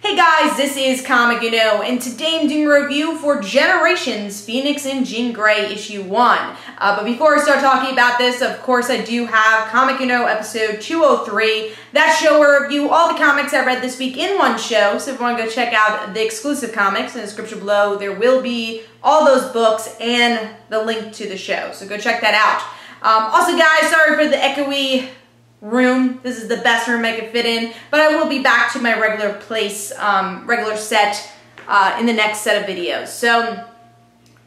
Hey guys, this is Comic and today I'm doing a review for Generations, Phoenix and Jean Grey issue 1. But before I start talking about this, of course I do have Comic episode 203. That show will review all the comics I read this week in one show, so if you want to go check out the exclusive comics in the description below, there will be all those books and the link to the show, so go check that out. Also guys, sorry for the echoey room. This is the best room I could fit in, but I will be back to my regular place, regular set in the next set of videos. So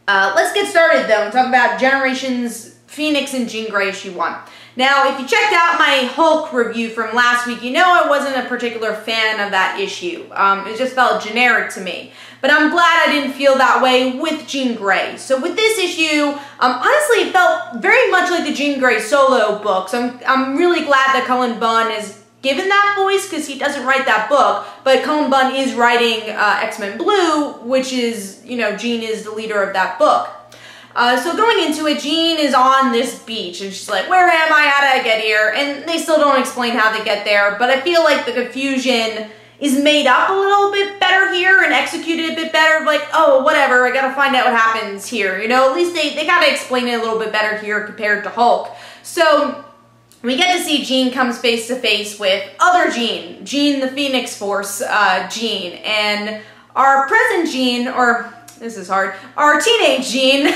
let's get started though and talk about Generations Phoenix and Jean Grey issue 1. Now, if you checked out my Hulk review from last week, you know I wasn't a particular fan of that issue. It just felt generic to me. But I'm glad I didn't feel that way with Jean Grey. So with this issue, honestly, it felt very much like the Jean Grey solo book. So I'm really glad that Cullen Bunn is given that voice because he doesn't write that book. But Cullen Bunn is writing X-Men Blue, which is, you know, Jean is the leader of that book. So going into it, Jean is on this beach, and she's like, where am I? How did I get here? And they still don't explain how they get there, but I feel like the confusion is made up a little bit better here and executed a bit better. Like, oh, whatever, I gotta find out what happens here. You know, at least they gotta explain it a little bit better here compared to Hulk. So we get to see Jean comes face to face with other Jean, Jean the Phoenix Force Jean, and our present Jean, or this is hard, our teenage Jean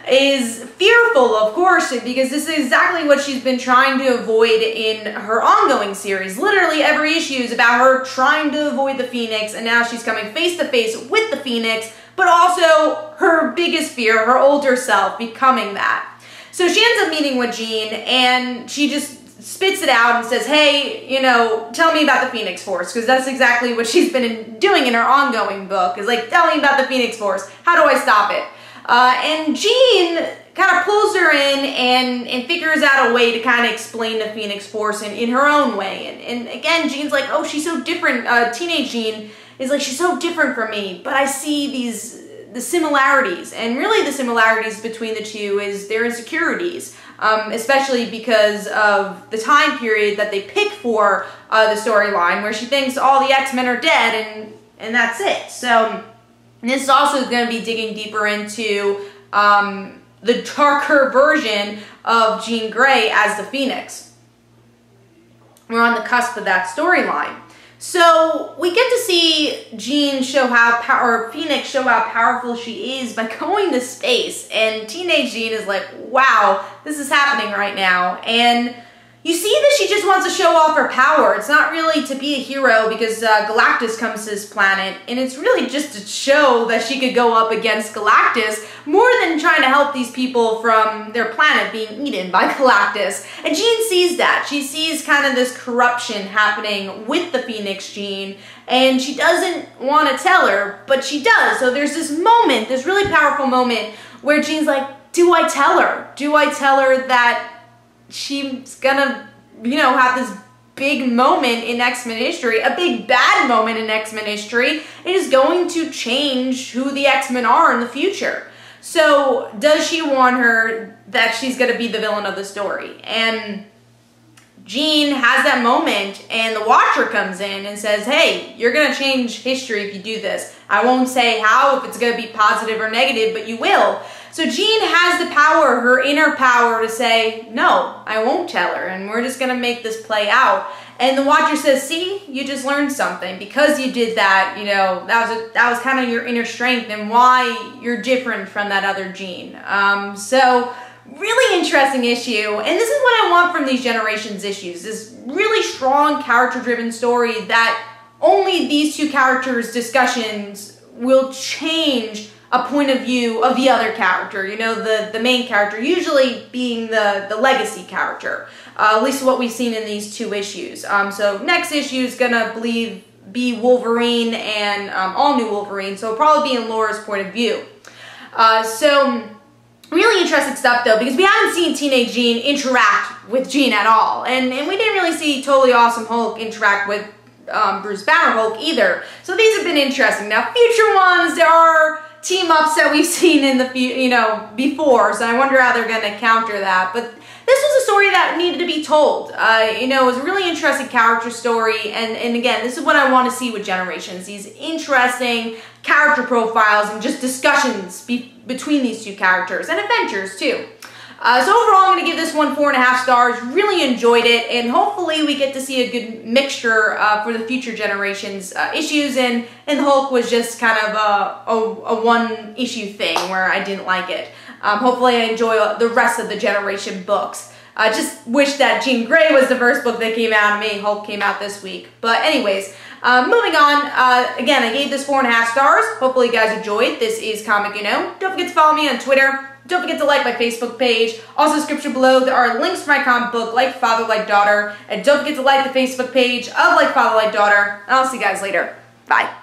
is fearful, of course, because this is exactly what she's been trying to avoid in her ongoing series. Literally every issue is about her trying to avoid the Phoenix, and now she's coming face to face with the Phoenix, but also her biggest fear, her older self, becoming that. So she ends up meeting with Jean, and she just spits it out and says, hey, you know, tell me about the Phoenix Force, because that's exactly what she's been doing in her ongoing book, is like, tell me about the Phoenix Force. How do I stop it? And Jean kind of pulls her in and figures out a way to kind of explain the Phoenix Force in her own way. And again, Jean's like, oh, she's so different. Teenage Jean is like, she's so different from me, but I see the similarities. And really the similarities between the two is their insecurities. Especially because of the time period that they pick for the storyline, where she thinks all the X-Men are dead and that's it. So this is also going to be digging deeper into the darker version of Jean Grey as the Phoenix. We're on the cusp of that storyline. So we get to see Jean show or Phoenix show how powerful she is by going to space. And teenage Jean is like, wow, this is happening right now. And you see that she just wants to show off her power. It's not really to be a hero because Galactus comes to this planet. And it's really just to show that she could go up against Galactus more than trying to help these people from their planet being eaten by Galactus. And Jean sees that. She sees kind of this corruption happening with the Phoenix Jean. And she doesn't want to tell her, but she does. So there's this moment, this really powerful moment where Jean's like, do I tell her? Do I tell her that she's gonna, you know, have this big moment in X-Men history, a big bad moment in X-Men history? It is going to change who the X-Men are in the future. So does she warn her that she's gonna be the villain of the story? And Jean has that moment, and the Watcher comes in and says, hey, you're gonna change history if you do this. I won't say how, if it's gonna be positive or negative, but you will. So Jean has the power, her inner power, to say, no, I won't tell her, and we're just going to make this play out. And the Watcher says, see, you just learned something. Because you did that, you know, that was kind of your inner strength and why you're different from that other Jean. So really interesting issue, and this is what I want from these Generations issues, this really strong character-driven story that only these two characters' discussions will change a point of view of the other character, you know, the main character, usually being the legacy character, at least what we've seen in these two issues. So next issue is gonna be Wolverine and all new Wolverine, so it'll probably be in Laura's point of view. So really interesting stuff though, because we haven't seen Teenage Jean interact with Jean at all, and we didn't really see Totally Awesome Hulk interact with Bruce Banner Hulk either. So these have been interesting. Now future ones, there are team-ups that we've seen in the before, so I wonder how they're going to counter that. But this was a story that needed to be told. You know, it was a really interesting character story, and again, this is what I want to see with Generations, these interesting character profiles and just discussions between these two characters, and adventures too. So overall, I'm going to give this one 4.5 stars. Really enjoyed it, and hopefully we get to see a good mixture for the future Generations issues, and Hulk was just kind of a one-issue thing where I didn't like it. Hopefully I enjoy the rest of the Generation books. I just wish that Jean Grey was the first book that came out, and maybe Hulk came out this week. But anyways, moving on, again, I gave this 4.5 stars. Hopefully you guys enjoyed. This is Comic You Know. Don't forget to follow me on Twitter. Don't forget to like my Facebook page. Also, description below, there are links for my comic book, Like Father, Like Daughter. And don't forget to like the Facebook page of Like Father, Like Daughter. And I'll see you guys later. Bye.